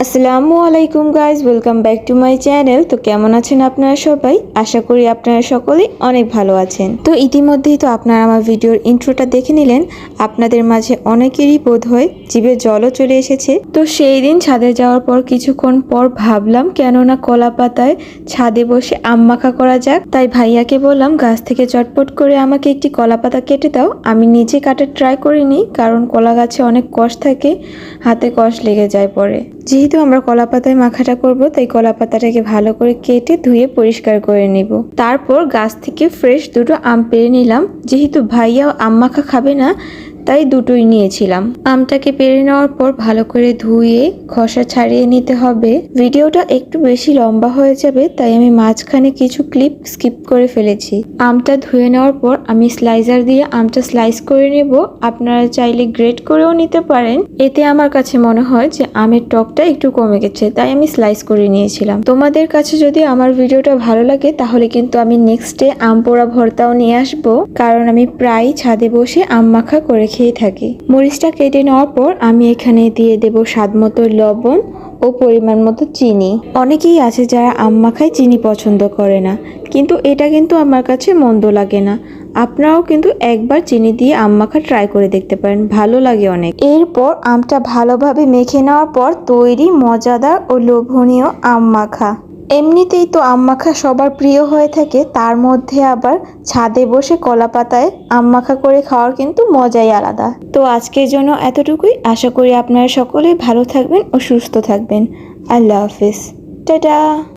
আসসালামু আলাইকুম guys, welcome back to my channel. তো কেমন আছেন আপনারা সবাই? আশা করি আপনারা সকলেই অনেক ভালো আছেন। তো ইতিমধ্যেই তো আপনারা আমার ভিডিওর ইন্ট্রোটা দেখে নিলেন। আপনাদের মাঝে অনেকেরই বোধ হয় জিভে জলও চলে এসেছে। তো সেই দিন ছাদে যাওয়ার পর কিছুক্ষণ পর ভাবলাম কেননা কলা পাতায় ছাদে বসে আম মাখা করা যাক। তাই ভাইয়াকে বললাম গাছ থেকে চটপট করে আমাকে একটি কলা পাতা কেটে দাও। আমি নিজে কাটার ট্রাই করিনি, কারণ কলা গাছে অনেক কষ থাকে, হাতে কষ লেগে যায় পরে। যেহেতু আমরা কলা পাতায় মাখাটা করব, তাই কলা পাতাটাকে ভালো করে কেটে ধুয়ে পরিষ্কার করে নিব। তারপর গাছ থেকে ফ্রেশ দুটো আম পেড়ে নিলাম। যেহেতু ভাইয়া আম মাখা খাবে না, তাই দুটোই নিয়েছিলাম। আমটাকে পেড়ে নেওয়ার পর ভালো করে ধুয়ে খোসা ছাড়িয়ে নিতে হবে। ভিডিওটা একটু বেশি লম্বা হয়ে যাবে, তাই আমি মাঝখানে কিছু ক্লিপ স্কিপ করে ফেলেছি। আমটা ধুয়ে নেওয়ার পর আমি স্লাইসার দিয়ে আমটা স্লাইস করে নেব। আপনারা চাইলে গ্রেট করেও নিতে পারেন। এতে আমার কাছে মনে হয় যে আমের টকটা একটু কমে গেছে, তাই আমি স্লাইস করে নিয়েছিলাম। তোমাদের কাছে যদি আমার ভিডিওটা ভালো লাগে, তাহলে কিন্তু আমি নেক্সট ডে আম পোড়া ভর্তাও নিয়ে আসবো, কারণ আমি প্রায় ছাদে বসে আম মাখা করে খেয়ে থাকি। মরিচটা কেটে নেওয়ার পর আমি এখানে দিয়ে দেব স্বাদ মতো লবণ ও পরিমাণ মতো চিনি। অনেকেই আছে যারা আম মাখায় চিনি পছন্দ করে না, কিন্তু এটা কিন্তু আমার কাছে মন্দ লাগে না। আপনারাও কিন্তু একবার চিনি দিয়ে আম মাখা ট্রাই করে দেখতে পারেন, ভালো লাগে অনেক। এরপর আমটা ভালোভাবে মেখে নেওয়ার পর তৈরি মজাদার ও লোভনীয় আম মাখা। এমনিতেই তো আম মাখা সবার প্রিয় হয়ে থাকে, তার মধ্যে আবার ছাদে বসে কলা পাতায় আম মাখা করে খাওয়ার কিন্তু মজাই আলাদা। তো আজকের জন্য এতটুকুই। আশা করি আপনারা সকলেই ভালো থাকবেন ও সুস্থ থাকবেন। আল্লাহ হাফিজ, টাটা।